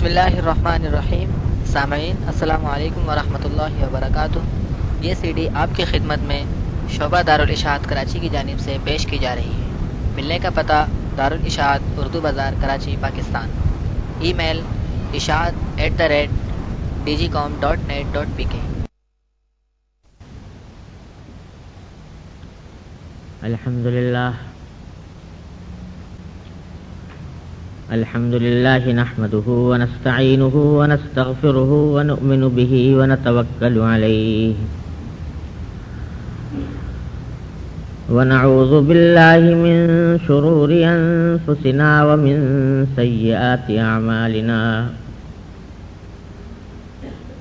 बिस्मिल्लाहिर्रहमानिर्रहीम। सामईन अस्सलामु अलैकुम वरहमतुल्लाहि वबरकातुहू। ये सीडी आपकी खिदमत में शोबा दारुल इशाअत कराची की जानिब से पेश की जा रही है। मिलने का पता दारुल इशाअत उर्दू बाज़ार कराची पाकिस्तान। Email ishaat@digicom.net.pk। अल्हम्दुलिल्लाह नहमदुहु व नस्तईनुहु व नस्तगफिरुहु व नु'मिनु बिही व नतवक्कलु अलैहि व नऊज़ु बिल्लाहि मिन शुरूरि अनफुसिना व मिन सय्यिआति अअमालिना।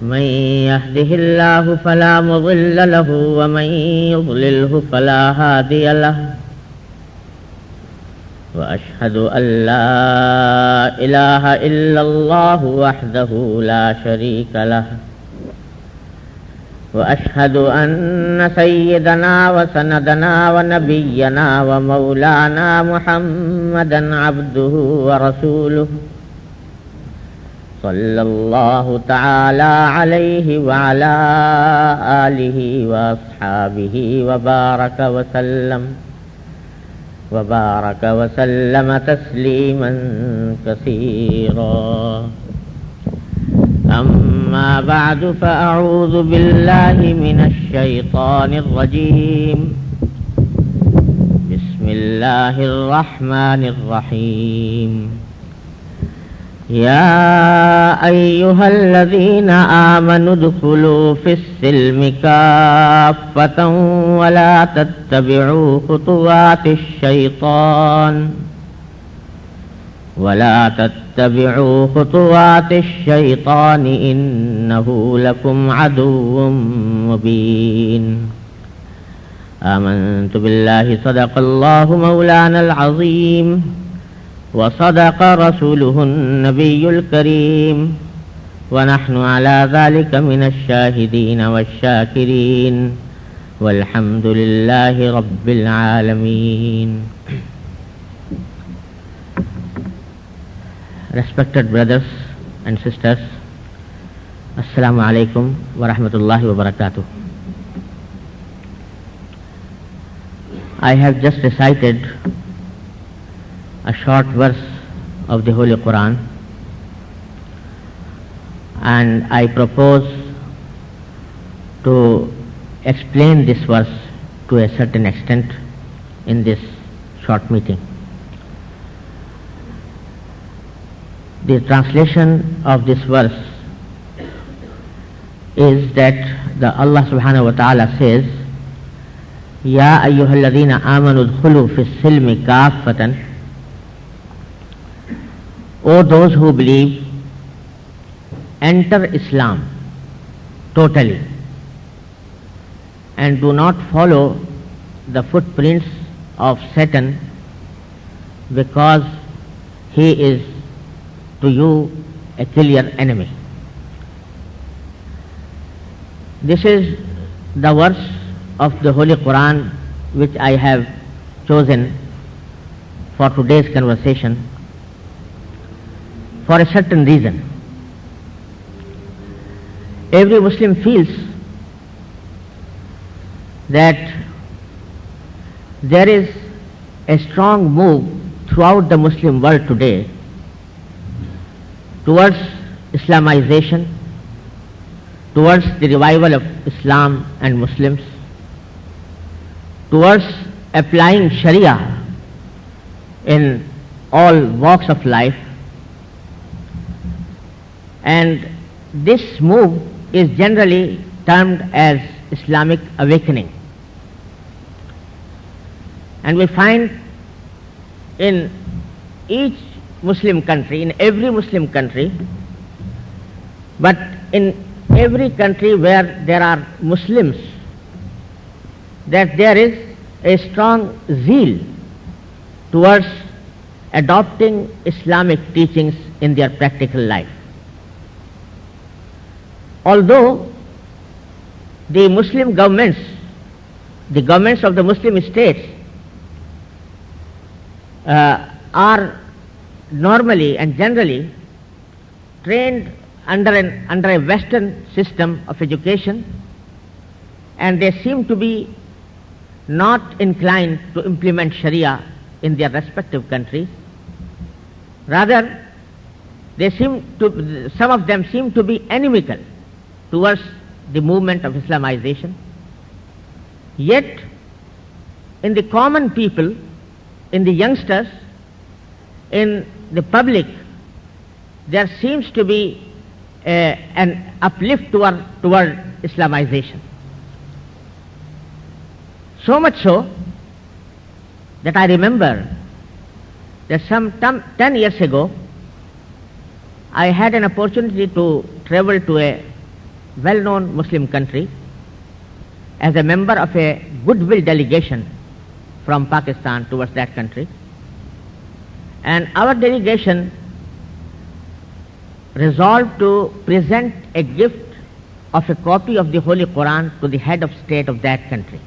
मन यहदिहिल्लाहु फला मुज़िल्ल लहु व मन युज़लिल्हु फला हादिय लहु। वअशहदु अल्ला इलाहा इल्लल्लाहु वहदहु ला शरीका लहु वअशहदु अन्न सय्यदना व सनदना व नबिय्यना व मौलाना मुहम्मदन अब्दुहु व रसूलुहु सल्लल्लाहु तआला अलैहि व अला आलिहि व अस्हाबिहि व बारक व सल्लम तस्लीमन कसीरा। अम्मा बअदु फअऊज़ु बिल्लाहि मिनश शैतानिर रजीम। बिस्मिल्लाहिर रहमानिर रहीम। या अय्युहल्लज़ीना आमनु उदखुलू फिस्सिल्मि काफ़्फ़तन वला तत्तबिऊ खुतुवातिश शैतान इन्नहु लकुम अदुव्वुम मुबीन। आमन्तु बिल्लाहि सदक़ल्लाहु मौलानल अज़ीम व सदक़ रसूलुहुन नबियुल करीम व नहनु अला ज़ालिका मिनश शाहिदीन वश्शाकिरीन वल्हम्दुलिल्लाहि रब्बिल आलमीन। Respected brothers and sisters, Assalamu alaikum wa rahmatullahi wa barakatuh. I have just recited a short verse of the Holy Quran, and I propose to explain this verse to a certain extent in this short meeting. The translation of this verse is that Allah subhanahu wa ta'ala says, Ya ayyuhalladhina amanu udkhulu fis silmi kaffatan. O those who believe, enter Islam totally and do not follow the footprints of Satan, because he is to you a clear enemy. This is the verse of the Holy Quran which I have chosen for today's conversation for a certain reason. Every Muslim feels that there is a strong move throughout the Muslim world today towards Islamization, towards the revival of Islam and Muslims, towards applying Sharia in all walks of life, and this move is generally termed as Islamic awakening. And we find in each Muslim country, in every Muslim country, but in every country where there are Muslims, that there is a strong zeal towards adopting Islamic teachings in their practical life. Although the Muslim governments, the governments of the Muslim states, are normally and generally trained under a Western system of education, and they seem to be not inclined to implement Sharia in their respective countries. Rather, some of them seem to be inimical towards the movement of Islamization. Yet, in the common people, in the youngsters, in the public, there seems to be an uplift toward Islamization. So much so that I remember that some 10 years ago, I had an opportunity to travel to a well-known Muslim country as a member of a goodwill delegation from Pakistan towards that country. And our delegation resolved to present a gift of a copy of the Holy Quran to the head of state of that country.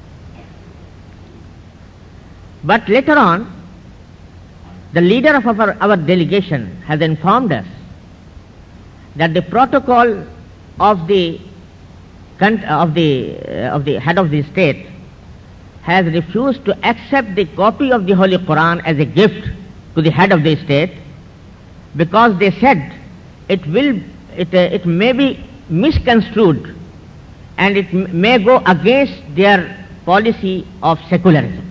But later on, the leader of our delegation has informed us that the protocol of the head of the state has refused to accept the copy of the Holy Quran as a gift to the head of the state, because they said it may be misconstrued and it may go against their policy of secularism.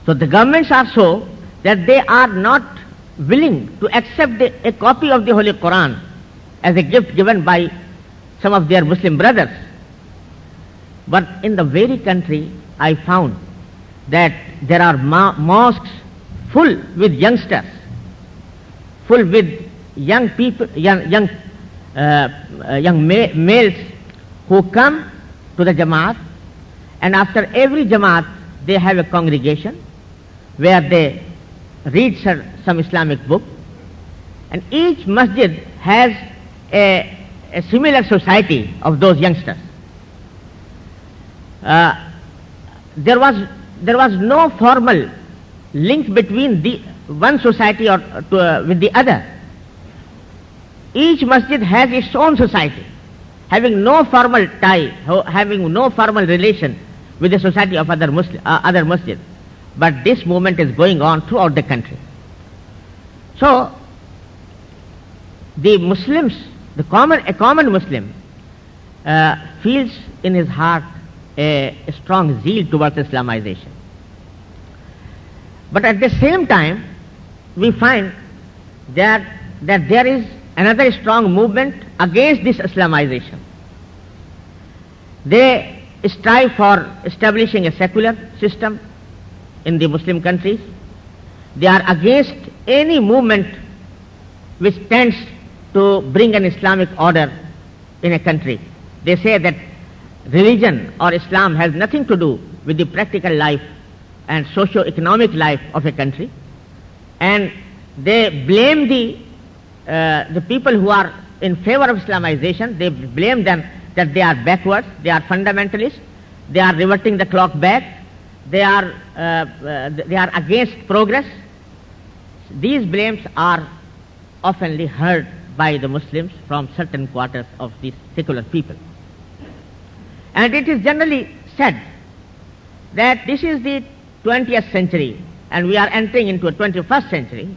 So the governments are so that they are not willing to accept a copy of the Holy Quran as a gift given by some of their Muslim brothers. But in the very country, I found that there are mosques full with youngsters, full with young people, young males who come to the Jamaat, and after every Jamaat they have a congregation where they read some Islamic book, and each masjid has a similar society of those youngsters. There was no formal link between the one society with the other. Each masjid has its own society, having no formal tie, having no formal relation with the society of other masjids. But this movement is going on throughout the country. So, the Muslims, a common Muslim, feels in his heart a strong zeal towards Islamization. But at the same time, we find that there is another strong movement against this Islamization. They strive for establishing a secular system in the Muslim countries. They are against any movement which tends to bring an Islamic order in a country. They say that religion or Islam has nothing to do with the practical life and socio-economic life of a country, and they blame the people who are in favor of Islamization. They blame them that they are backwards, they are fundamentalists, they are reverting the clock back, they are against progress. These blames are oftenly heard by the Muslims from certain quarters of these secular people. And it is generally said that this is the 20th century and we are entering into a 21st century.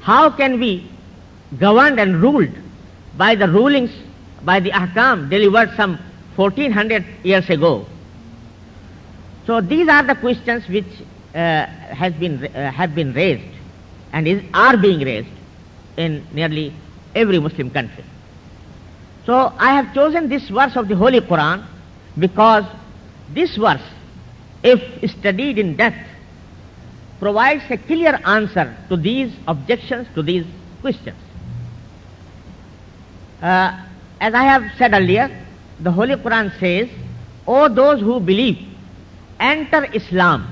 How can we governed and ruled by the rulings, by the ahkam delivered some 1400 years ago? So these are the questions which have been raised and are being raised in nearly every Muslim country. So I have chosen this verse of the Holy Quran because this verse, if studied in depth, provides a clear answer to these objections, to these questions. As I have said earlier, the Holy Quran says, "O those who believe, enter Islam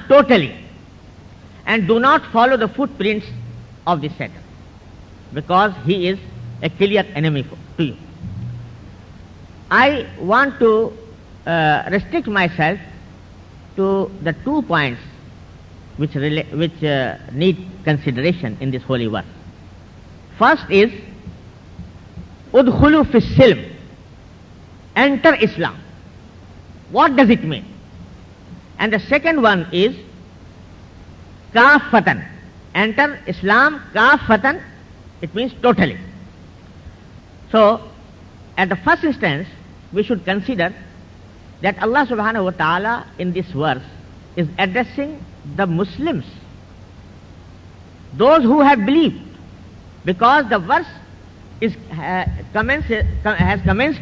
totally, and do not follow the footprints of the Satan, because he is a clear enemy to you." I want to restrict myself to the 2 points which need consideration in this holy verse. First is udkhulu fi silm, enter Islam. What does it mean? And the second one is kafatan, enter Islam kafatan, it means totally. So at the first instance we should consider that Allah subhanahu wa ta'ala in this verse is addressing the Muslims, those who have believed, because the verse has commenced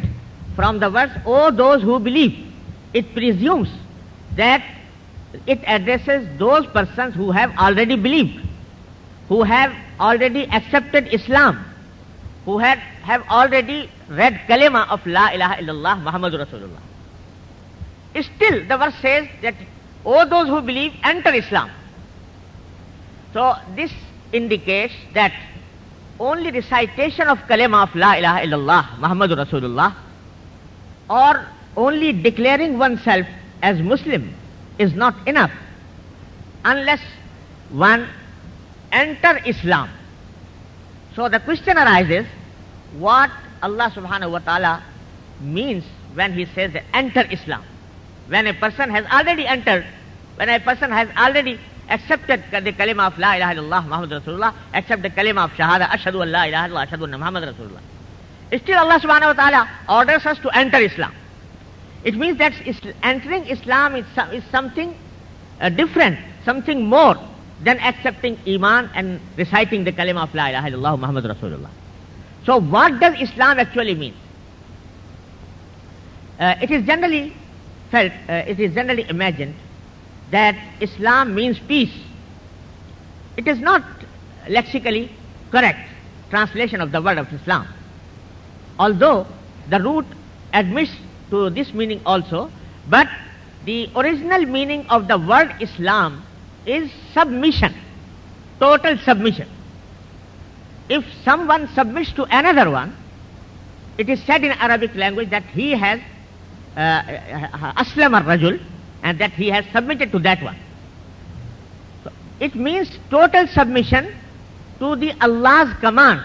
from the verse, "O those who believe." It presumes that it addresses those persons who have already believed, who have already accepted Islam, who have already read kalima of La ilaha illallah Muhammadur Rasulullah. Still the verse says that, "O those who believe, enter Islam." So this indicates that only recitation of kalima of La ilaha illallah Muhammadur Rasulullah, or only declaring oneself as Muslim, is not enough unless one enter Islam. So the question arises, what Allah subhanahu wa ta'ala means when he says that enter Islam? When a person has already entered, when a person has already accepted the kalima of La ilaha illallah Muhammad Rasulullah, accept the kalima of shahada, ashhadu an la ilaha illallah, ashhadu anna Muhammad Rasulullah. Still Allah subhanahu wa ta'ala orders us to enter Islam. It means that entering Islam is something different, something more than accepting Iman and reciting the kalima of La ilaha illallah Muhammad Rasulullah. So what does Islam actually mean? It is generally felt, it is generally imagined that Islam means peace. It is not lexically correct translation of the word of Islam, although the root admits to this meaning also, but the original meaning of the word Islam is submission, total submission. If someone submits to another one, it is said in Arabic language that he has aslam ar-rajul, and that he has submitted to that one. So it means total submission to the Allah's commands,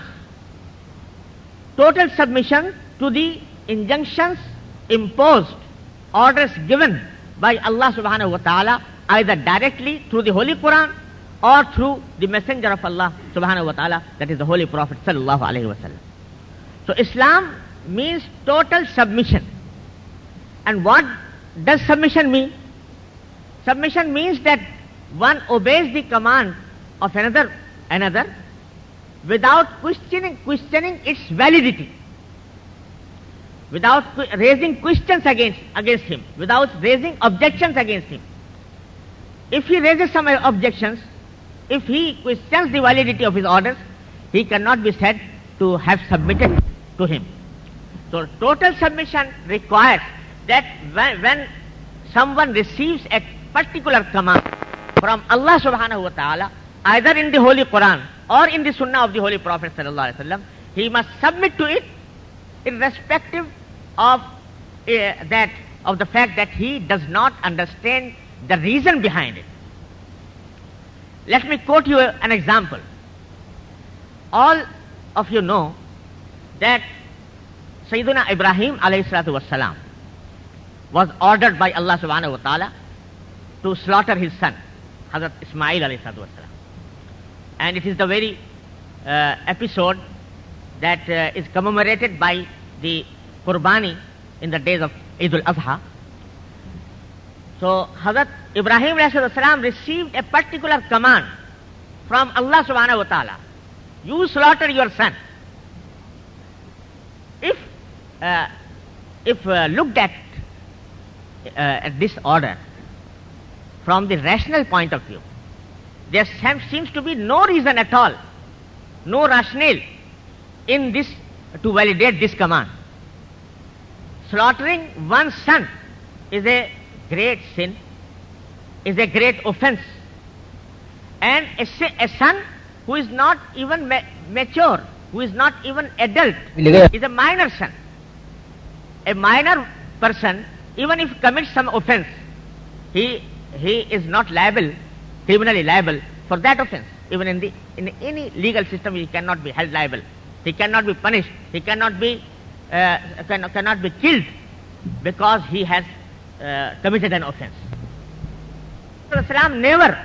total submission to the injunctions imposed, orders given by Allah subhanahu wa ta'ala, either directly through the Holy Quran or through the messenger of Allah subhanahu wa ta'ala, that is the Holy Prophet sallallahu alayhi wa sallam. So Islam means total submission. And what does submission mean? Submission means that one obeys the command of another without questioning its validity, without raising questions against him, without raising objections against him. If he raises some objections, if he questions the validity of his orders, he cannot be said to have submitted to him. So total submission requires that when someone receives a particular command from Allah subhanahu wa ta'ala, either in the Holy Quran or in the Sunnah of the Holy Prophet sallallahu alaihi wasallam, he must submit to it irrespective of the fact that he does not understand the reason behind it. Let me quote you an example. All of you know that Sayyidina Ibrahim alayhi salatu wassalam was ordered by Allah subhanahu wa ta'ala to slaughter his son, Hazrat Ismail alayhi salatu wassalam. And it is the very episode that is commemorated by the Qurbani in the days of Eid al-Adha. So Hazrat Ibrahim alayhi salatu wassalam received a particular command from Allah subhanahu wa ta'ala: you slaughter your son. If looked at this order from the rational point of view, there seems to be no reason at all, no rationale in this to validate this command. Slaughtering one's son is a great sin, is a great offense, and a son who is not even mature, who is not even adult, is a minor son. A minor person, even if commits some offense, he is not liable criminally liable for that offense. Even in any legal system, he cannot be held liable. He cannot be punished. He cannot be killed because he has committed an offense. Islam never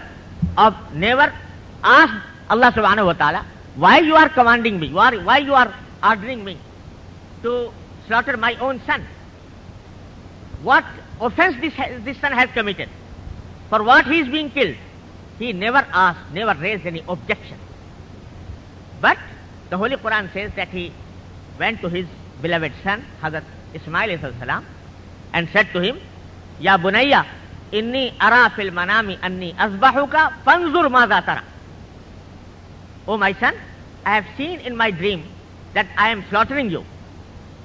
asked Allah subhanahu wa ta'ala, why you are commanding me, why you are ordering me to slaughter my own son? What offense this son has committed? For what he is being killed? He never asked, never raised any objection. But the Holy Quran says that he went to his beloved son, Hazrat Ismail alayhi salam, and said to him, Ya bunayya, inni ara fil manami anni azbahuka fanzur madha tara. O my son, I have seen in my dream that I am slaughtering you.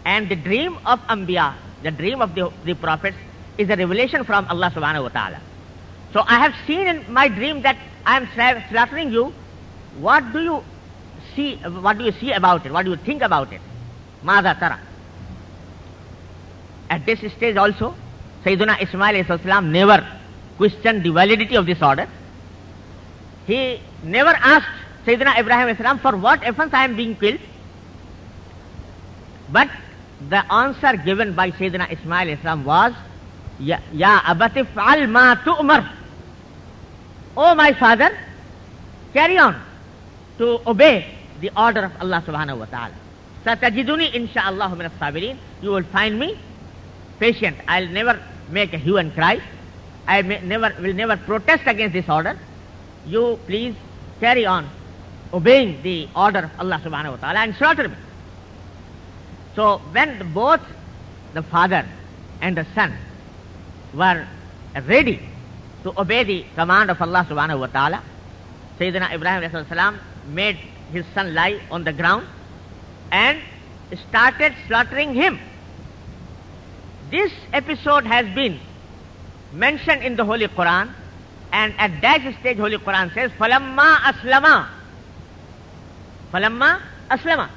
And the dream of Anbiya, the dream of the prophets, is a revelation from Allah subhanahu wa ta'ala. So I have seen in my dream that I am slaughtering you. What do you see about it? What do you think about it? Madha tara. At this stage also, Sayyiduna Ismail alayhi salam never questioned the validity of this order. He never asked Sayyidina Ibrahim alayhi salam, for what offense I am being killed. But the answer given by Sayyidina Ismail alayhi salam was, Ya abati fa'al ma tu'mar. Oh my father, carry on to obey the order of Allah subhanahu wa ta'ala. Satajiduni insha'Allah min as-sabirin. You will find me patient. I'll never make a hue and cry. I will never protest against this order. You please carry on obeying the order of Allah subhanahu wa ta'ala and slaughter me. So when both the father and the son were ready to obey the command of Allah subhanahu wa ta'ala, Sayyidina Ibrahim alayhi salam made his son lie on the ground and started slaughtering him. This episode has been mentioned in the Holy Quran, and at that stage Holy Quran says, Falamma aslama. Falamma aslama.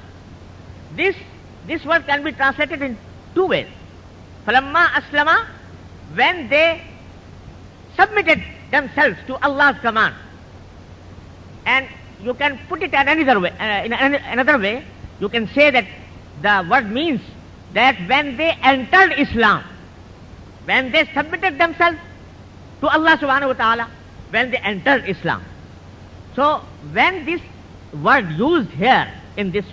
This word can be translated in two ways. Falamma aslama, when they submitted themselves to Allah's command. And you can put it in another way, you can say that the word means that when they entered Islam, when they submitted themselves to Allah subhanahu wa ta'ala, when they entered Islam. So when this word used here in this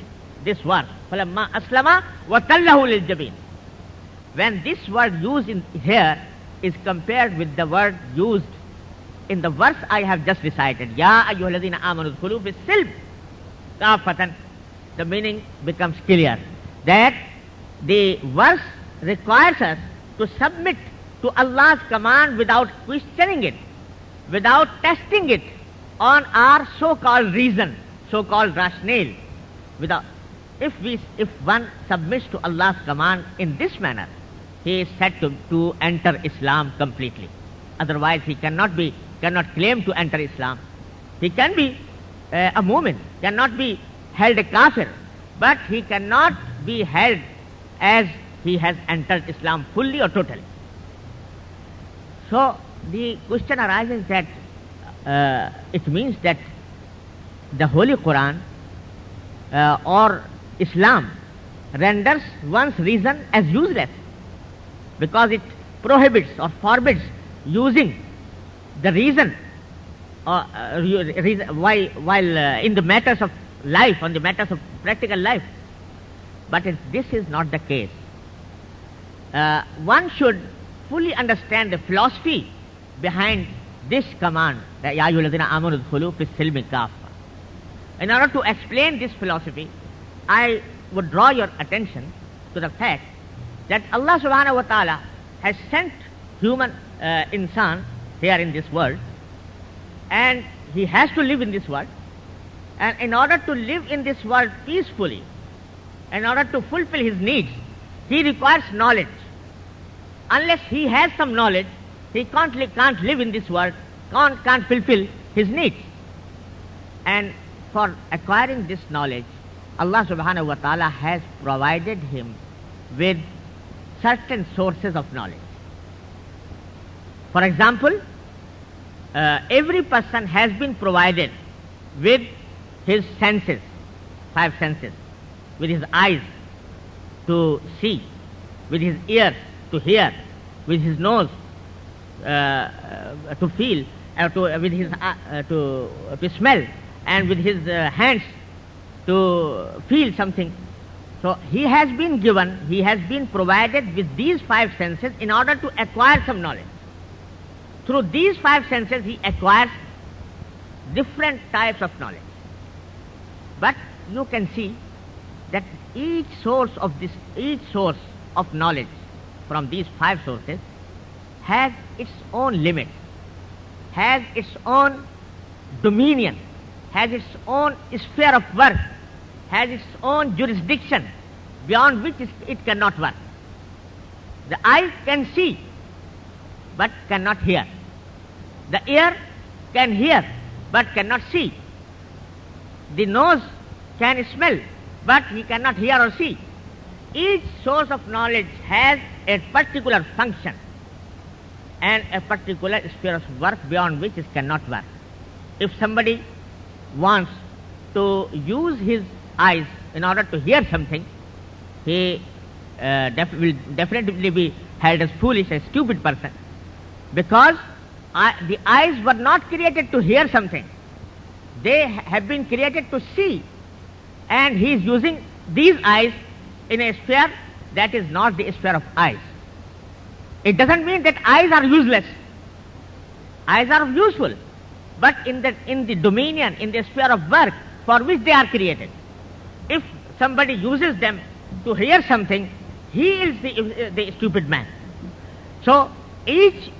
verse, falamma aslama wa tallahu lil jabin, when this word used in here is compared with the word used in the verse I have just recited, Ya ayyuhalladhina amanu udkhulu fis silm kafatan, the meaning becomes clear that the verse requires us to submit to Allah's command without questioning it, without testing it on our so-called reason, so-called rationale. If one submits to Allah's command in this manner, he is said to enter Islam completely. Otherwise he cannot claim to enter Islam. He can be a mu'min, cannot be held a kafir, but he cannot be held as he has entered Islam fully or totally. So the question arises that it means that the Holy Quran or Islam renders one's reason as useless, because it prohibits or forbids using the reason while in the matters of life, on the matters of practical life. But this is not the case. One should fully understand the philosophy behind this command, that Ya ayyuhalladhina amanu udkhulu fis silmi kaffa. In order to explain this philosophy, I would draw your attention to the fact that Allah subhanahu wa ta'ala has sent human insan here in this world, and he has to live in this world, and in order to live in this world peacefully, in order to fulfill his needs, he requires knowledge. Unless he has some knowledge, he can't live in this world, can't fulfill his needs. And for acquiring this knowledge, Allah subhanahu wa ta'ala has provided him with certain sources of knowledge. For example, every person has been provided with his senses, 5 senses, with his eyes to see, with his ears to hear, with his nose to feel, with his to smell, and with his hands to feel something. So he has been provided with these 5 senses in order to acquire some knowledge. Through these 5 senses he acquires different types of knowledge. But you can see that each source of knowledge from these 5 sources has its own limit, has its own dominion, has its own sphere of work, has its own jurisdiction beyond which it cannot work. The eye can see but cannot hear. The ear can hear but cannot see. The nose can smell but he cannot hear or see. Each source of knowledge has a particular function and a particular sphere of work beyond which it cannot work. If somebody wants to use his eyes in order to hear something, he will definitely be held as foolish, a stupid person, because the eyes were not created to hear something. They have been created to see, and he is using these eyes in a sphere that is not the sphere of eyes. It doesn't mean that eyes are useless. Eyes are useful, but in the dominion, in the sphere of work for which they are created. If somebody uses them to hear something, he is the stupid man. So each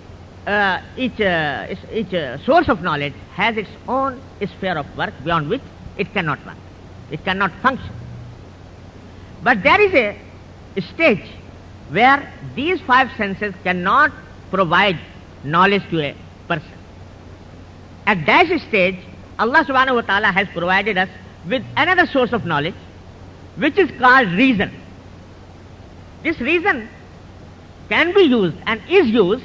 source of knowledge has its own sphere of work beyond which it cannot work. It cannot function. But there is a stage where these 5 senses cannot provide knowledge to a person. At that stage, Allah subhanahu wa ta'ala has provided us with another source of knowledge, which is called reason. This reason can be used and is used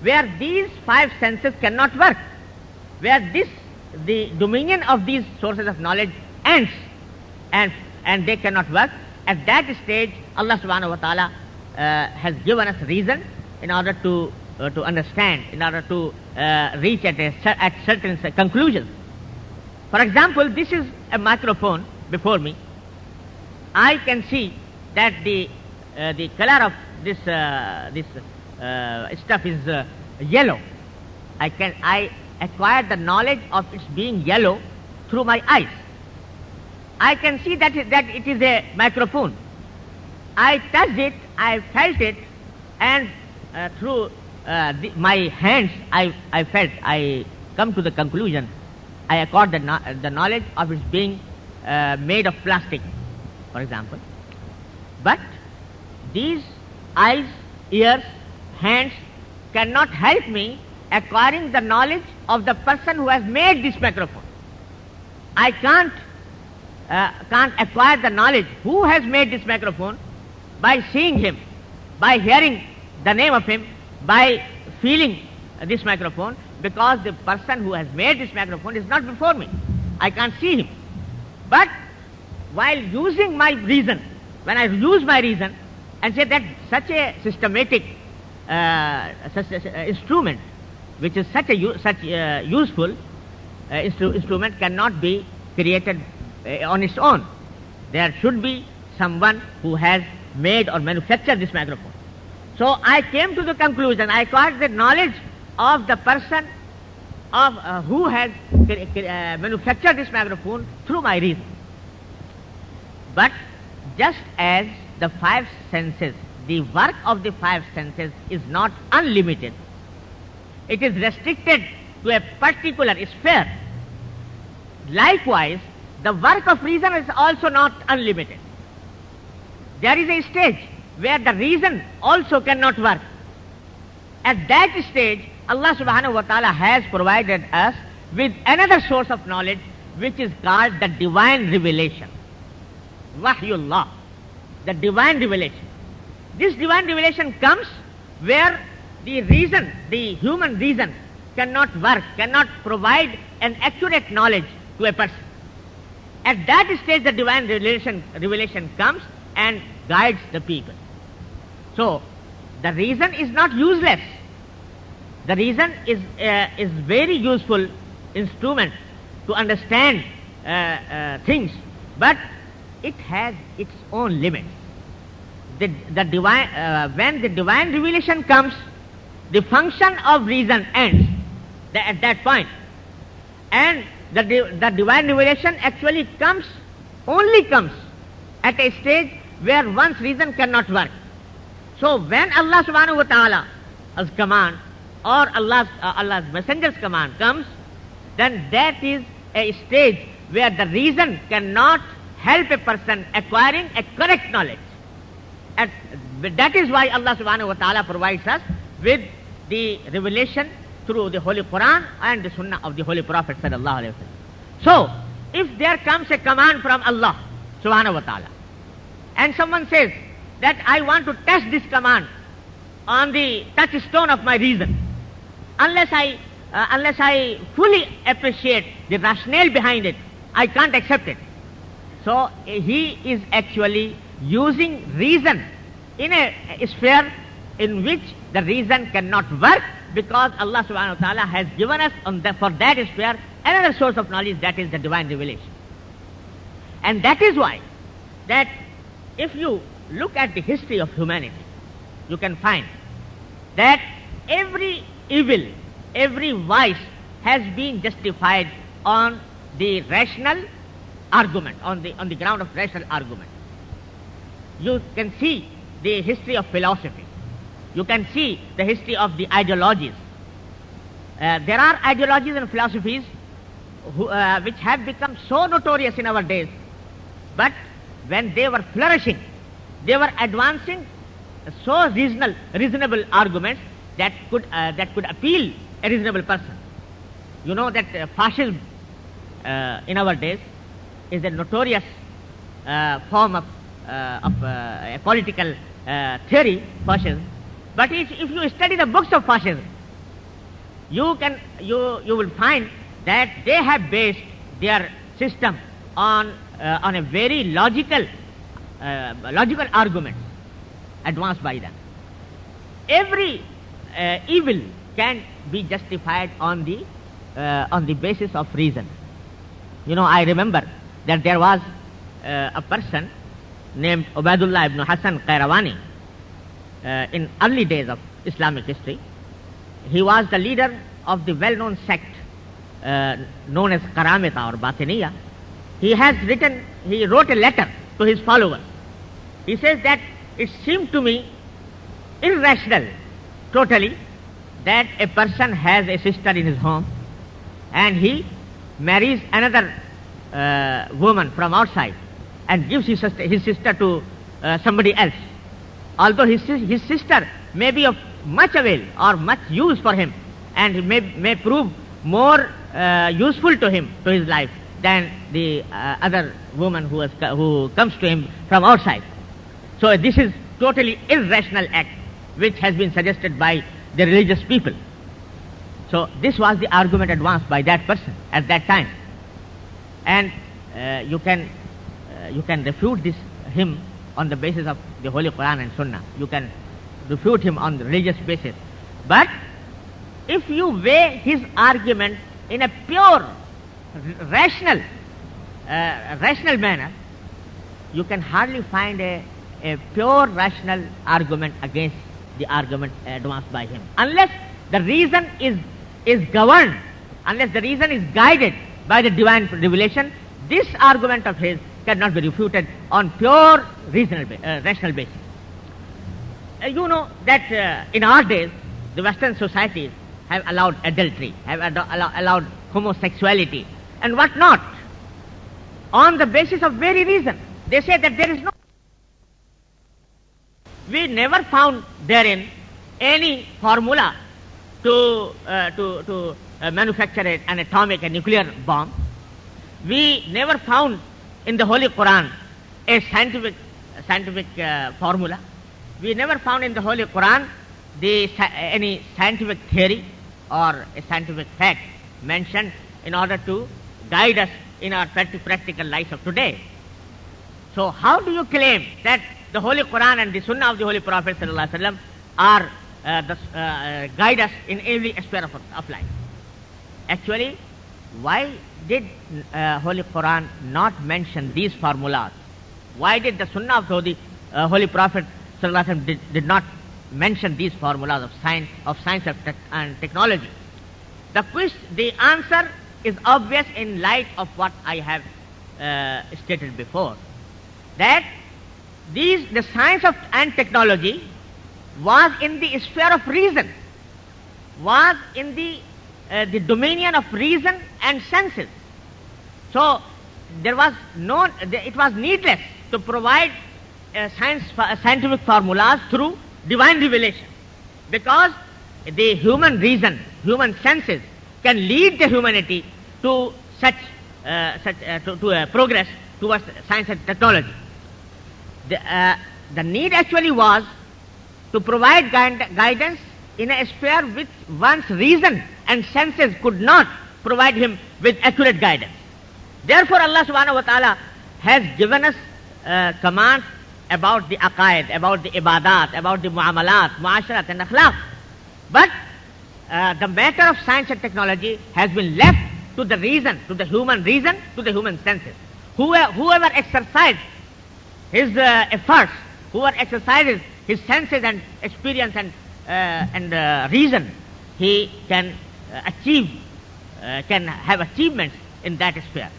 where these 5 senses cannot work, where the dominion of these sources of knowledge ends and they cannot work. At that stage, Allah subhanahu wa ta'ala has given us reason in order to understand, in order to reach at certain conclusions. For example, this is a microphone before me. I can see that the color of this stuff is yellow. I acquired the knowledge of its being yellow through my eyes. I can see that it is a microphone. I touched it, I felt it, and through my hands I come to the conclusion. I acquired the knowledge of its being made of plastic, for example. But these eyes, ears, hands cannot help me acquiring the knowledge of the person who has made this microphone. I can't acquire the knowledge who has made this microphone by seeing him, by hearing the name of him, by feeling this microphone, because the person who has made this microphone is not before me. I can't see him. But while using my reason, when I use my reason and say that such a systematic instrument, which is such useful instrument, cannot be created on its own. There should be someone who has made or manufactured this microphone. So I came to the conclusion, I got the knowledge of the person who has manufactured this microphone through my reason. But just as the 5 senses, the work of the 5 senses is not unlimited, it is restricted to a particular sphere. Likewise, the work of reason is also not unlimited. There is a stage where the reason also cannot work. At that stage, Allah subhanahu wa ta'ala has provided us with another source of knowledge, which is called the divine revelation. Wahyullah, the divine revelation. This divine revelation comes where the reason, the human reason, cannot work, cannot provide an accurate knowledge to a person. At that stage, the divine revelation comes and guides the people. So, the reason is not useless. The reason is very useful instrument to understand things, but it has its own limits. When the divine revelation comes, the function of reason ends at that point. And the divine revelation actually only comes at a stage where one's reason cannot work. So when Allah subhanahu wa ta'ala's command or Allah's messenger's command comes, then that is a stage where the reason cannot help a person acquiring a correct knowledge. And that is why Allah subhanahu wa ta'ala provides us with the revelation through the Holy Quran and the Sunnah of the Holy Prophet sallallahu alaihi wasallam. So, if there comes a command from Allah subhanahu wa ta'ala, and someone says that I want to test this command on the touchstone of my reason, unless I fully appreciate the rationale behind it, I can't accept it. So he is actually using reason in a sphere in which the reason cannot work, because Allah subhanahu wa ta'ala has given us for that sphere another source of knowledge, that is the divine revelation. And that is why that if you look at the history of humanity, you can find that every evil, every vice has been justified on the rational argument, on the ground of rational argument. You can see the history of philosophy. You can see the history of the ideologies. There are ideologies and philosophies which have become so notorious in our days, but when they were flourishing, they were advancing so reasonable arguments that could appeal a reasonable person. You know that fascism in our days is a notorious form of a political theory, fascism. But if you study the books of fascism, you will find that they have based their system on a very logical argument advanced by them. Every evil can be justified on the basis of reason. You know, I remember that there was a person named Ubaidullah ibn Hassan Qayrawani in early days of Islamic history. He was the leader of the well-known sect known as Karamita or Batiniya. He wrote a letter to his followers. He says that it seemed to me irrational, totally, that a person has a sister in his home and he marries another woman from outside and gives his sister to somebody else. Although his sister may be of much avail or much use for him and may prove more useful to him, to his life, than the other woman who comes to him from outside. So this is totally irrational act which has been suggested by the religious people. So this was the argument advanced by that person at that time. And you can refute him on the basis of the Holy Quran and Sunnah. You can refute him on the religious basis. But if you weigh his argument in a pure, rational manner, you can hardly find a pure rational argument against the argument advanced by him. Unless the reason is governed, unless the reason is guided by the divine revelation, this argument of his cannot be refuted on pure rational basis. You know that in our days, the Western societies have allowed adultery, have allowed homosexuality and what not, on the basis of very reason. They say that there is no... We never found therein any formula to manufacture an atomic and nuclear bomb. We never found in the Holy Quran a scientific formula. We never found in the Holy Quran any scientific theory or a scientific fact mentioned in order to guide us in our practical life of today. So how do you claim that the Holy Quran and the Sunnah of the Holy Prophet ﷺ are guide us in every sphere of life? Actually, why did Holy Quran not mention these formulas? Why did the Sunnah of the Holy Prophet ﷺ did not mention these formulas of science and technology? The answer is obvious in light of what I have stated before, that the science and technology was in the sphere of reason, was in the dominion of reason and senses. So it was needless to provide scientific formulas through divine revelation, because the human reason, human senses can lead the humanity to progress towards science and technology. The need actually was to provide guidance in a sphere which one's reason and senses could not provide him with accurate guidance. Therefore, Allah subhanahu wa ta'ala has given us commands about the aqaid, about the ibadat, about the muamalat, muasharat and akhlaq. But the matter of science and technology has been left to the reason, to the human reason, to the human senses. Whoever exercises his efforts, whoever exercises his senses and experience and reason, he can can have achievements in that sphere.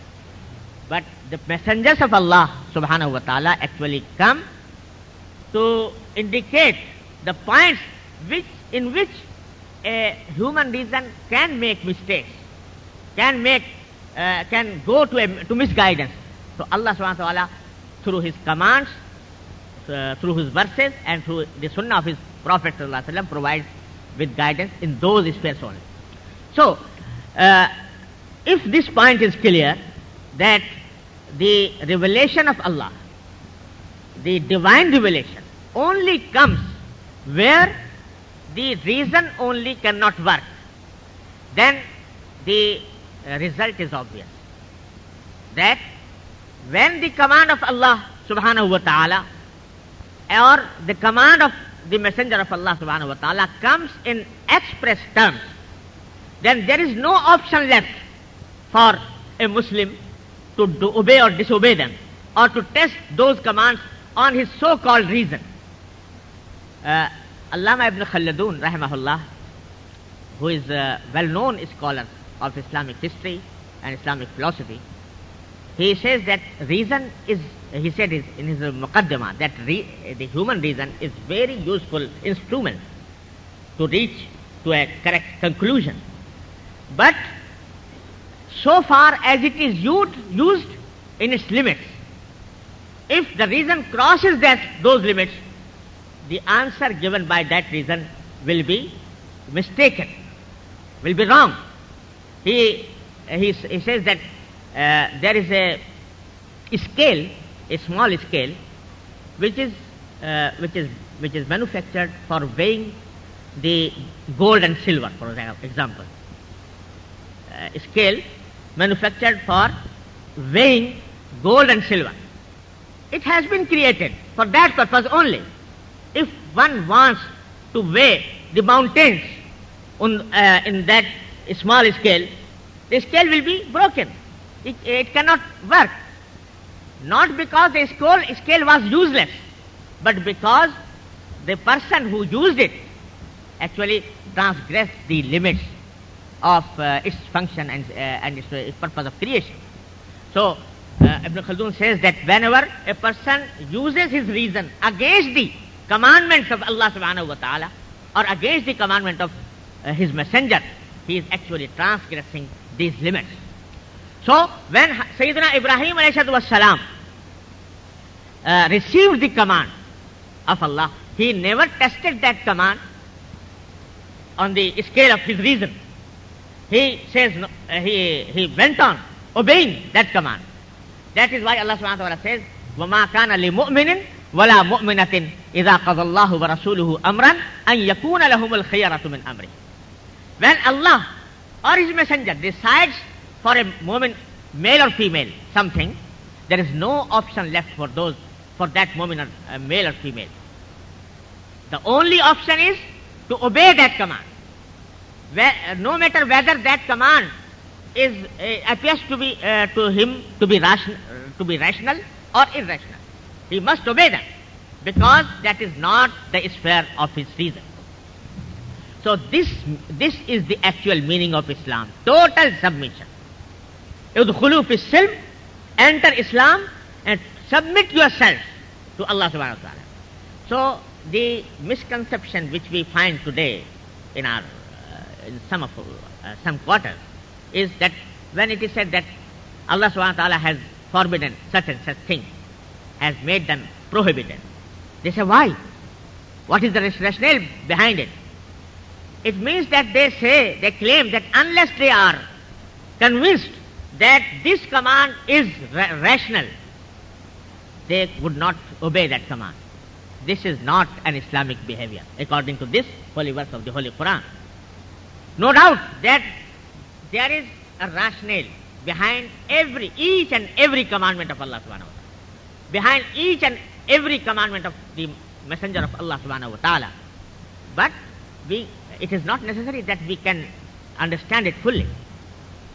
But the messengers of Allah subhanahu wa ta'ala actually come to indicate the points in which a human reason can make mistakes, can go to misguidance. So Allah subhanahu wa ta'ala, through his commands, through his verses and through the sunnah of his Prophet sallallahu alaihi wasallam, provides with guidance in those spheres only. So if this point is clear, that the revelation of Allah, the divine revelation, only comes where the reason only cannot work, then the result is obvious, that when the command of Allah subhanahu wa ta'ala or the command of the messenger of Allah subhanahu wa ta'ala comes in express terms, then there is no option left for a Muslim to obey or disobey them, or to test those commands on his so-called reason. Allama ibn Khaldun rahimahullah, who is a well-known scholar of Islamic history and Islamic philosophy, he says that reason is, he said in his muqaddimah, that the human reason is very useful instrument to reach to a correct conclusion. But so far as it is used in its limits, if the reason crosses those limits, the answer given by that reason will be mistaken, will be wrong. He says that there is a scale, a small scale, which is manufactured for weighing the gold and silver, for example. A scale manufactured for weighing gold and silver. It has been created for that purpose only. If one wants to weigh the mountains in that small scale, the scale will be broken. It cannot work. Not because the scale was useless, but because the person who used it actually transgressed the limits of its function and its purpose of creation. So Ibn Khaldun says that whenever a person uses his reason against the commandments of Allah subhanahu wa ta'ala or against the commandment of his messenger, he is actually transgressing these limits. So when Sayyidina Ibrahim alayhi salam received the command of Allah, he never tested that command on the scale of his reason. He says he went on obeying that command. That is why Allah subhanahu wa ta'ala says, وَمَا كَانَ لِمُؤْمِنٍ وَلَا مُؤْمِنَةٍ إِذَا قَضَى اللَّهُ وَرَسُولُهُ أَمْرًا أَنْ يَكُونَ لَهُمُ الْخِيَرَةُ مِنْ أَمْرِهِ. When Allah or His Messenger decides for a moment, male or female, something, there is no option left for that moment, male or female. The only option is to obey that command. No matter whether that command appears to be to him to be rational or irrational, he must obey them, because that is not the sphere of his reason. So this is the actual meaning of Islam: total submission. Udkhulu fi silm, enter Islam and submit yourself to Allah subhanahu wa ta'ala. So the misconception which we find today in some quarters is that when it is said that Allah subhanahu wa ta'ala has forbidden such and such things, has made them prohibited, they say, why? What is the rationale behind it? It means that they claim that unless they are convinced that this command is rational, they would not obey that command. This is not an Islamic behavior, according to this holy verse of the Holy Quran. No doubt that there is a rationale behind each and every commandment of Allah subhanahu wa ta'ala, behind each and every commandment of the Messenger of Allah subhanahu wa ta'ala. But it is not necessary that we can understand it fully.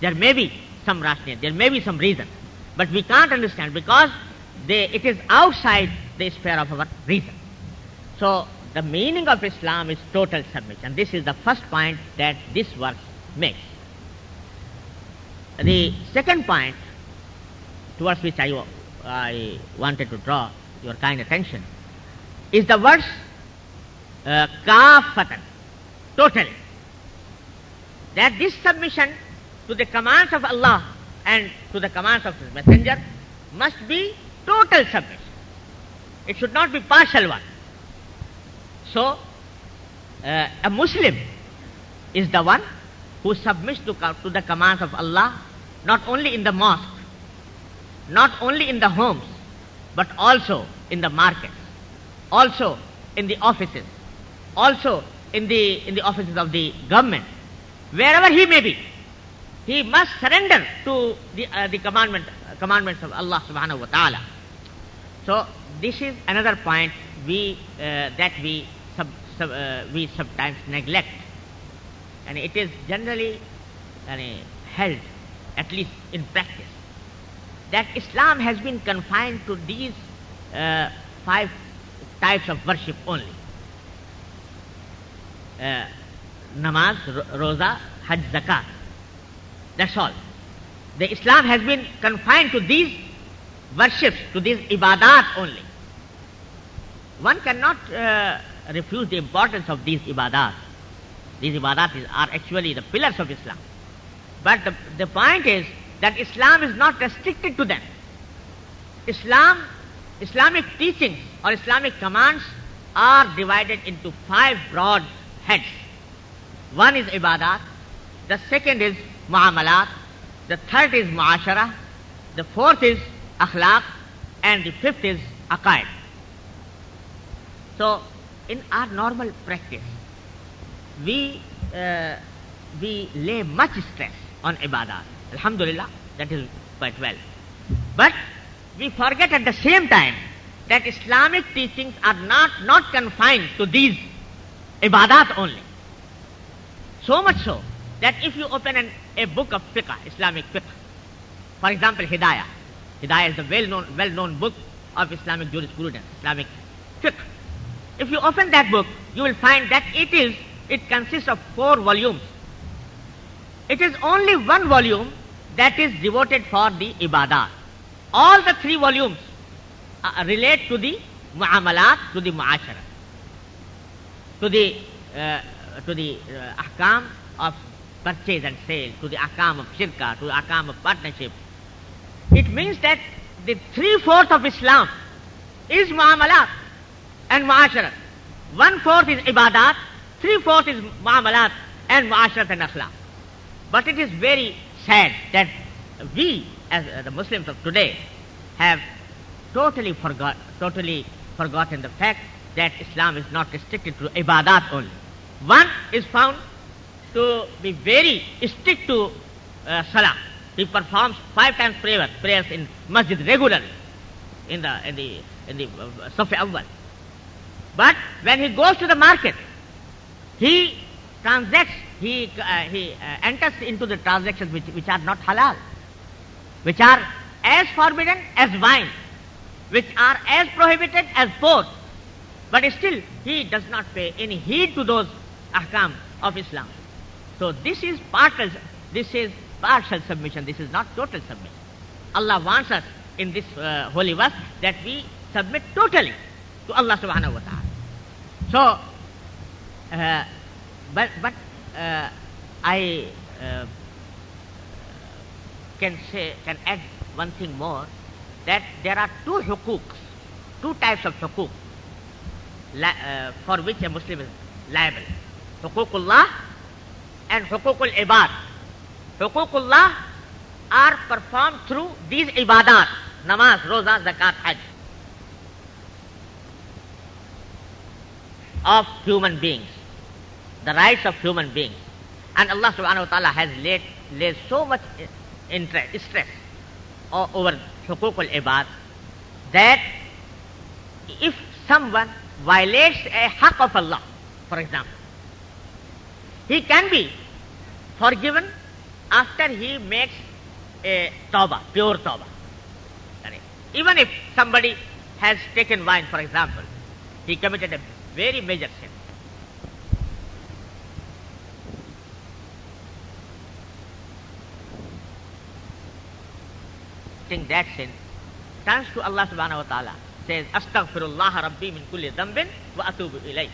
There may be some rationale, there may be some reason, but we can't understand because it is outside the sphere of our reason. So the meaning of Islam is total submission. This is the first point that this verse makes. The second point towards which I wanted to draw your kind attention is the verse kafatan, totally. That this submission to the commands of Allah and to the commands of His Messenger must be total submission. It should not be partial one. So, a Muslim is the one who submits to the commands of Allah, not only in the mosque, not only in the homes, but also in the markets, also in the offices, also in the offices of the government, wherever he may be. He must surrender to the commandments of Allah subhanahu wa ta'ala. So this is another point that we sometimes neglect, and it is generally held, at least in practice, that Islam has been confined to these 5 types of worship only: namaz, roza, hajj, zakat. That's all. The Islam has been confined to these worships, to these ibadat only. One cannot refuse the importance of these ibadat. These ibadat are actually the pillars of Islam. But the point is that Islam is not restricted to them. Islamic teachings or Islamic commands are divided into 5 broad heads. One is ibadat, the second is muamalat, the third is muashara, the fourth is akhlaq, and the fifth is aqaid. So in our normal practice, we lay much stress on ibadat. Alhamdulillah, that is quite well. But we forget at the same time that Islamic teachings are not confined to these ibadat only. So much so that if you open a book of fiqh, Islamic fiqh, for example, Hidayah is the well-known book of Islamic jurisprudence, Islamic fiqh. If you open that book, you will find that it consists of 4 volumes. It is only one volume that is devoted for the ibadat. All the 3 volumes relate to the muamalat, to the muashara, to the ahkam of purchase and sale, to the ahkam of shirka, to the ahkam of partnership. It means that the 3/4 of Islam is muamalat and muasharat. 1/4 is ibadat, 3/4 is muamalat and muasharat and akhlaq. But it is very sad that we, as the Muslims of today, have totally forgotten the fact that Islam is not restricted to ibadat only. One is found to be very strict to salah. He performs 5 times prayers in masjid regularly, in the Safi Awwal. But when he goes to the market, he transacts, he enters into the transactions which are not halal, which are as forbidden as wine, which are as prohibited as pork. But still, he does not pay any heed to those ahkam of Islam. So this is partial submission. This is not total submission. Allah wants us in this holy verse that we submit totally to Allah subhanahu wa ta'ala. So, I can add one thing more, that there are two types of hukuk for which a Muslim is liable. Hukukullah and hukukul ibad. Hukukullah are performed through these ibadat: namaz, roza, zakat, hajj, of human beings, the rights of human beings. And Allah subhanahu wa ta'ala has laid so much stress over hukukul ibad that if someone violates a haqq of Allah, for example, he can be forgiven after he makes a tawbah, pure tawbah. Even if somebody has taken wine, for example, he committed a very major sin. That sin, turns to Allah subhanahu wa ta'ala, says, Astaghfirullah Rabbi min kulli dhanbin wa atubu ilayh.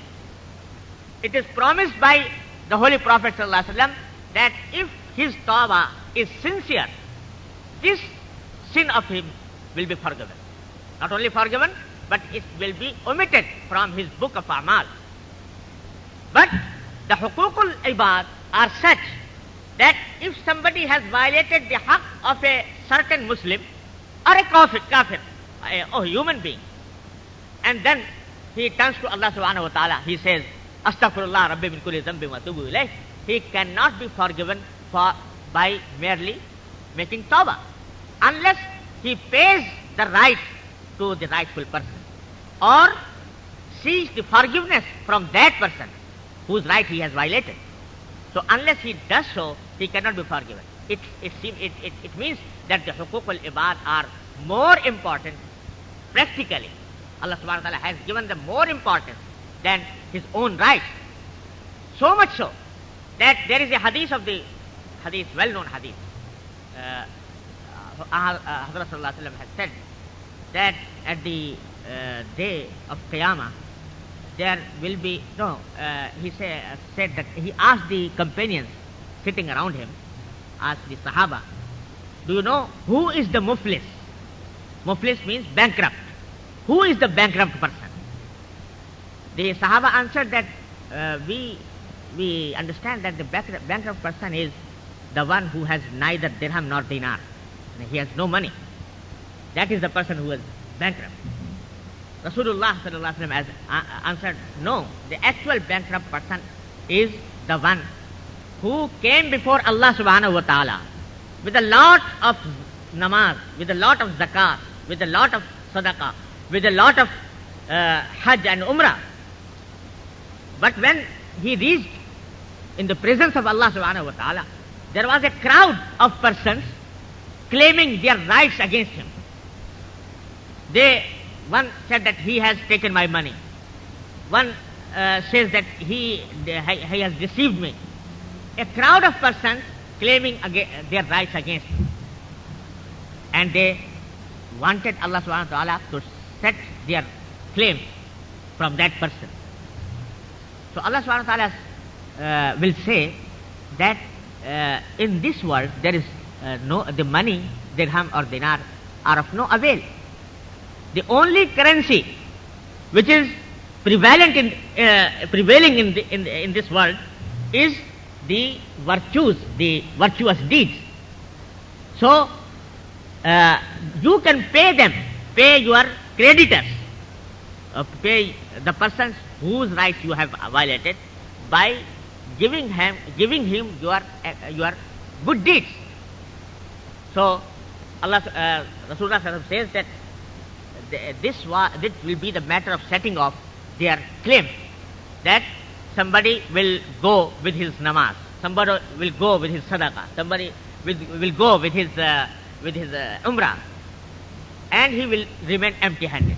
It is promised by the Holy Prophet sallallahu alaihi wasallam that if his tawbah is sincere, this sin of him will be forgiven. Not only forgiven, but it will be omitted from his book of A'mal. But the hukukul ibad are such that if somebody has violated the haqq of a certain Muslim or a kafir, a human being, and then he turns to Allah subhanahu wa ta'ala, he says, Astaghfirullah Rabbi min kulli dhanbin wa atubu ilayh, he cannot be forgiven by merely making tawbah, unless he pays the right to the rightful person, or seeks the forgiveness from that person whose right he has violated. So unless he does so, he cannot be forgiven. It means that the hukukul ibad are more important practically. Allah subhanahu wa ta'ala has given them more importance than his own rights. So much so that there is a well-known hadith. Hazrat sallallahu alaihi wasallam has said that at the day of Qiyamah, there will be, he said that he asked the companions sitting around him, asked the Sahaba, do you know who is the muflis? Muflis means bankrupt. Who is the bankrupt person? The Sahaba answered that we understand that the bankrupt person is the one who has neither dirham nor dinar. He has no money. That is the person who is bankrupt. Rasulullah sallallahu alaihi wasallam has answered, no, the actual bankrupt person is the one who came before Allah subhanahu wa ta'ala with a lot of namaz, with a lot of zakat, with a lot of sadaqah, with a lot of hajj and umrah. But when he reached in the presence of Allah subhanahu wa ta'ala, there was a crowd of persons claiming their rights against him. One said that he has taken my money. One says that he has deceived me. A crowd of persons claiming their rights against him. And they wanted Allah subhanahu wa ta'ala to set their claims from that person. So Allah subhanahu wa ta'ala will say that in this world there is the money, dirham or dinar are of no avail. The only currency which is prevailing in this world is the virtues, the virtuous deeds. So you can pay your creditors, pay the persons whose rights you have violated by giving him your good deeds. So Allah Rasulullah says that this will be the matter of setting off their claim, that somebody will go with his namaz, somebody will go with his sadaqah, somebody will go with his umrah, and he will remain empty-handed.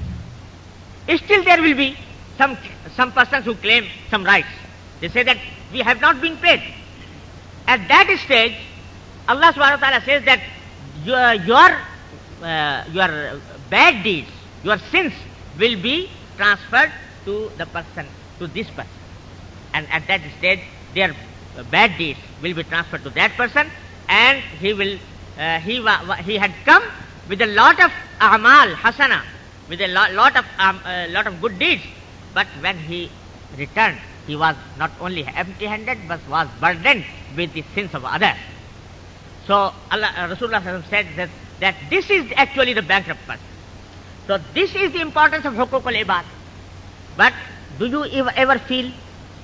Still there will be some persons who claim some rights. They say that we have not been paid. At that stage, Allah subhanahu wa ta'ala says that your bad deeds, your sins will be transferred to the person, to this person. And at that stage, their bad deeds will be transferred to that person, and he had come with a lot of a'mal hasana, with a lot of good deeds, but when he returned, he was not only empty-handed, but was burdened with the sins of others. So Rasulullah said that this is actually the bankrupt person. So this is the importance of huquq al-ibad. But do you ever feel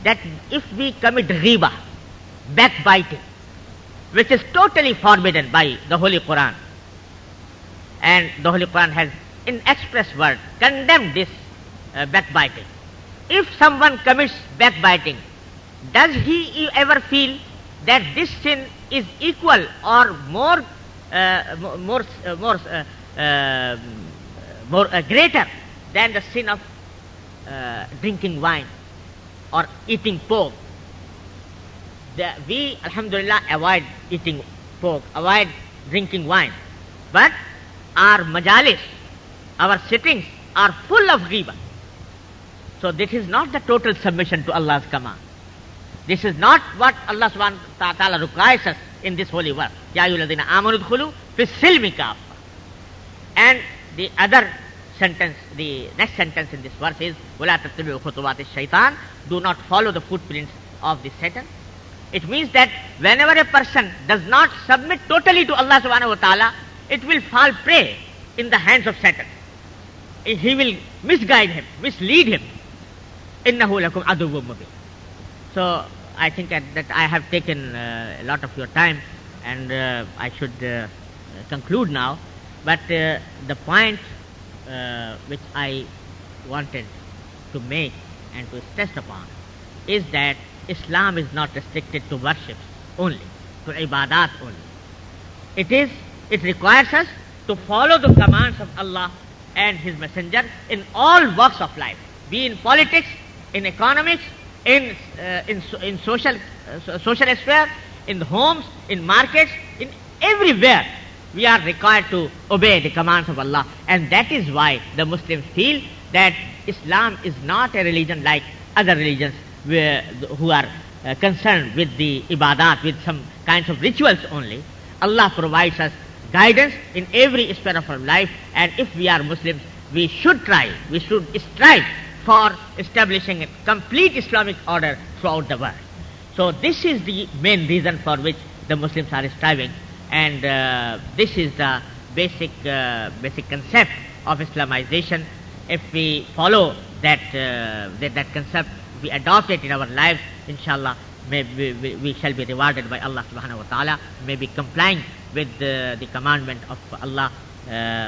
that if we commit riba, backbiting, which is totally forbidden by the Holy Quran, and the Holy Quran has in express word condemned this backbiting. If someone commits backbiting, does he ever feel that this sin is equal or more greater than the sin of drinking wine or eating pork? We, alhamdulillah, avoid eating pork, avoid drinking wine, but our majalis, our sittings are full of ghiba. So this is not the total submission to Allah's command. This is not what Allah subhanahu wa ta'ala requires us in this holy verse. Ya ayyuhalladhina amanu udkhulu fis silmi kaffa. And the other sentence, the next sentence in this verse is wala tattabi'u khutuwati shaitan. Do not follow the footprints of the Satan. It means that whenever a person does not submit totally to Allah subhanahu wa ta'ala, it will fall prey in the hands of Satan. He will misguide him, mislead him. Innahu lakum aduwwum mubin. So I think that I have taken a lot of your time, and I should conclude now. But the point which I wanted to make and to stress upon is that Islam is not restricted to worships only, to ibadat only. It requires us to follow the commands of Allah and His Messenger in all walks of life, be in politics, in economics, in social sphere, in the homes, in markets, in everywhere. We are required to obey the commands of Allah, and that is why the Muslims feel that Islam is not a religion like other religions who are concerned with the ibadat, with some kinds of rituals only. Allah provides us guidance in every sphere of our life, and if we are Muslims, we should strive for establishing a complete Islamic order throughout the world. So this is the main reason for which the Muslims are striving, and this is the basic concept of Islamization. If we follow that concept, we adopt it in our lives, inshallah, we shall be rewarded by Allah subhanahu wa ta'ala, may be complying with the commandment of Allah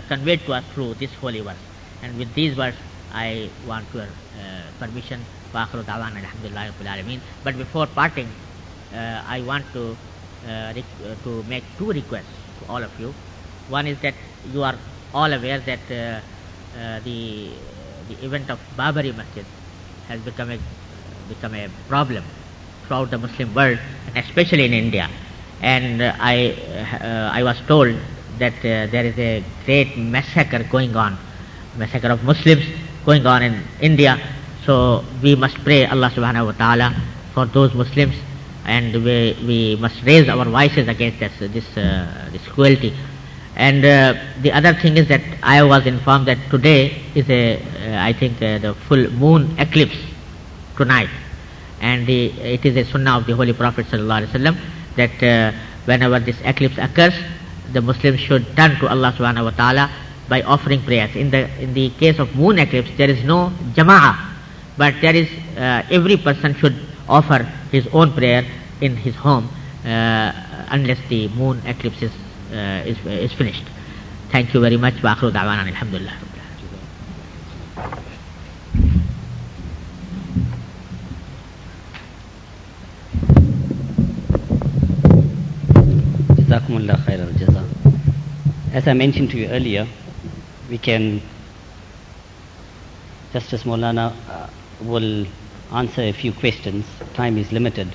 conveyed to us through this holy verse. And with these words, I want your permission. Wa akhiru da'wana alhamdulillahi rabbil alameen. But before parting, I want to make two requests to all of you. One is that you are all aware that the event of Babari Masjid has become a problem throughout the Muslim world, and especially in India. And I was told that there is a great massacre of Muslims going on in India. So we must pray Allah subhanahu wa ta'ala for those Muslims, and we must raise our voices against this cruelty. And the other thing is that I was informed that today is the full moon eclipse tonight, and it is a sunnah of the Holy Prophet sallallahu alaihi wasallam that whenever this eclipse occurs, the Muslims should turn to Allah subhanahu wa ta'ala by offering prayers. In the case of moon eclipse, there is no jama'ah, but there is every person should offer his own prayer in his home unless the moon eclipse is finished. Thank you very much. Wa akhiru da'wana alhamdulillah. Jazakumullah khair al-jaza. As I mentioned to you earlier, we can, just as Maulana will answer a few questions. Time is limited.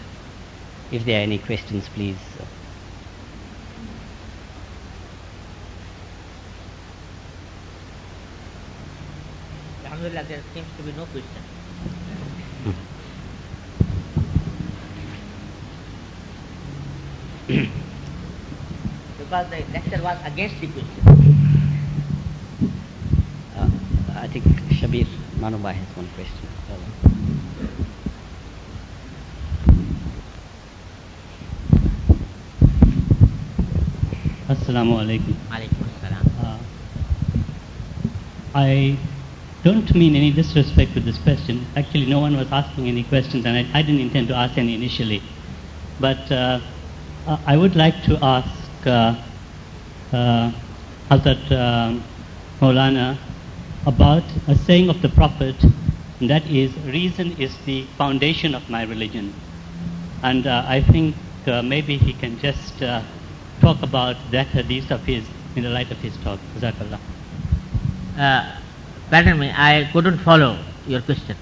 If there are any questions, please. Alhamdulillah, there seems to be no question. Because the lecture was against the question. I think Shabir Manubai has one question. Assalamu alaikum. Alaikum assalam. I don't mean any disrespect with this question. Actually, no one was asking any questions, and I didn't intend to ask any initially. But I would like to ask Hazrat Maulana about a saying of the Prophet, and that is, reason is the foundation of my religion. And I think maybe he can just talk about that hadith of his in the light of his talk. Jazakallah. Pardon me, I couldn't follow your question.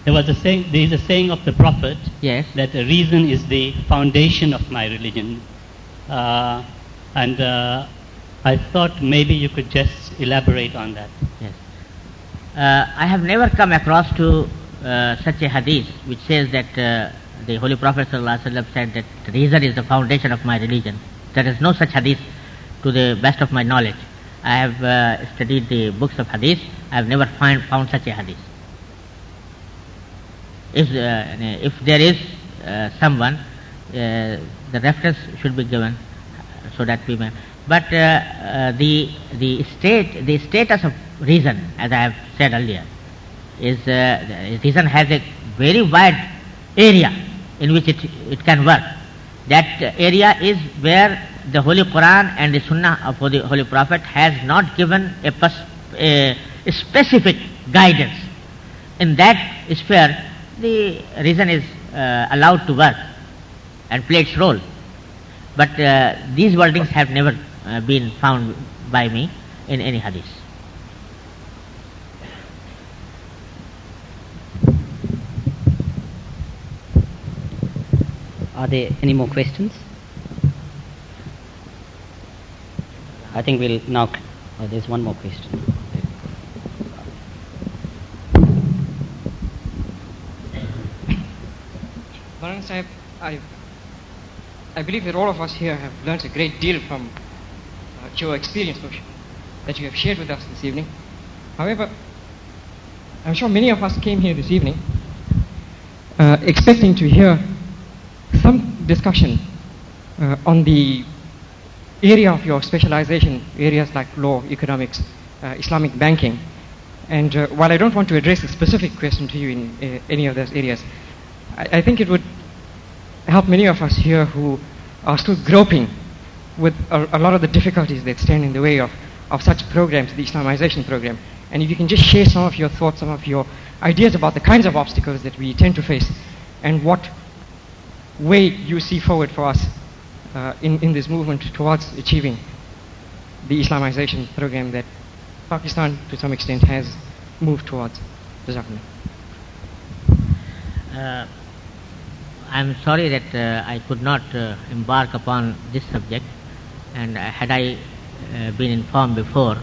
There is a saying of the Prophet, Yes. that reason is the foundation of my religion. And I thought maybe you could just elaborate on that. Yes. I have never come across to such a hadith which says that the Holy Prophet ﷺ said that reason is the foundation of my religion. There is no such hadith to the best of my knowledge. I have studied the books of hadith. I have never found such a hadith. If there is someone, the reference should be given so that we may. But the status of reason, as I have said earlier, is reason has a very wide area in which it can work. That area is where the Holy Quran and the Sunnah of the Holy Prophet has not given a specific guidance. In that sphere, the reason is allowed to work and play its role. But these wordings have never been found by me in any hadith. Are there any more questions? I think we'll now. There's one more question. Maulana Sahib, I believe that all of us here have learnt a great deal from your experience that you have shared with us this evening. However, I'm sure many of us came here this evening expecting to hear some discussion on the area of your specialization, areas like law, economics, Islamic banking. And while I don't want to address a specific question to you in any of those areas, I think it would help many of us here who are still groping with a lot of the difficulties that stand in the way of such programs, the Islamization program. And if you can just share some of your thoughts, some of your ideas about the kinds of obstacles that we tend to face and what way you see forward for us in this movement towards achieving the Islamization program that Pakistan to some extent has moved towards. Jazakallah. I'm sorry that I could not embark upon this subject, and had I been informed before,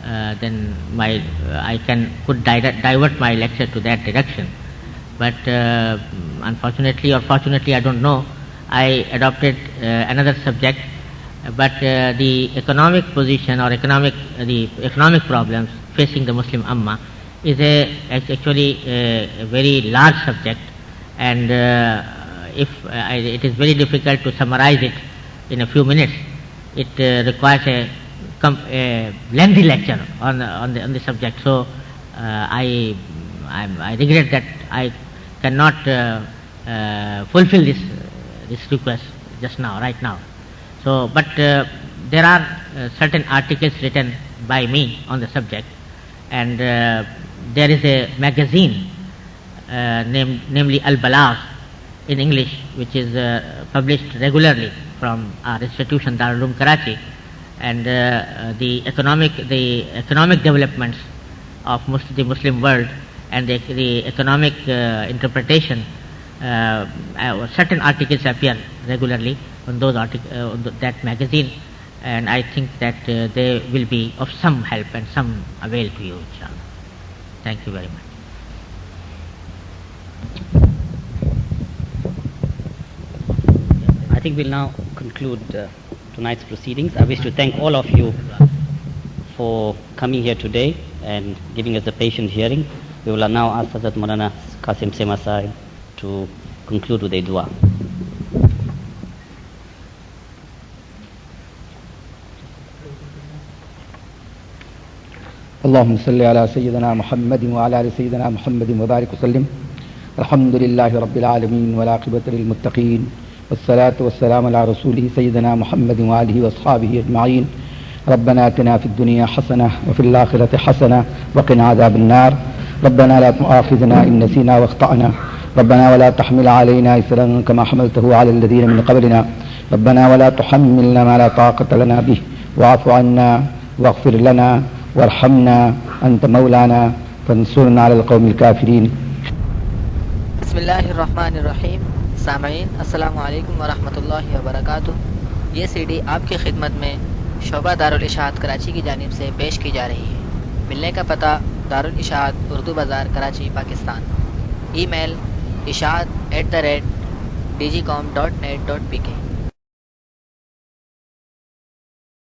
then I could divert my lecture to that direction. But unfortunately or fortunately, I don't know, I adopted another subject. But the economic position or the economic problems facing the Muslim Ummah is actually a very large subject, and it is very difficult to summarize it in a few minutes. It requires a lengthy lecture on the subject. So I regret that I cannot fulfill this request just now, right now. So, but there are certain articles written by me on the subject, and there is a magazine namely Al-Balagh in English, which is published regularly from our institution Darul Uloom Karachi, and the economic developments of the Muslim world and the economic interpretation. Certain articles appear regularly on that magazine, and I think that they will be of some help and some avail to you, inshallah. Thank you very much. I think we'll now conclude tonight's proceedings. I wish to thank all of you for coming here today and giving us a patient hearing. We will now ask Hazrat Maulana Qasim Sema Sahib to conclude with a dua. اللهم صل على سيدنا محمد وعلى آل سيدنا محمد وبارك وسلم. الحمد لله رب العالمين والعاقبة للمتقين والصلاة والسلام على رسوله سيدنا محمد وآله وأصحابه أجمعين. ربنا آتنا في الدنيا حسنة وفي الآخرة حسنة وقنا عذاب النار. ربنا لا تؤاخذنا إن نسينا واخطأنا. ربنا ولا تحمل علينا إصرا كما حملته على الذين من قبلنا. ربنا ولا تحملنا ما لا طاقة لنا به واعف عنا واغفر لنا وارحمنا أنت مولانا فانصرنا على القوم الكافرين. बिस्मिल्लाहिर्रहमानिर्रहीम। सामईन अस्सलामु अलैकुम वरहमतुल्लाहि वबरकातुह। ये CD आपकी खिदमत में शोबा दारुल इशाअत कराची की जानिब से पेश की जा रही है। मिलने का पता दारुल इशाअत उर्दू बाज़ार कराची पाकिस्तान। Email ishaat@digicom.net.pk।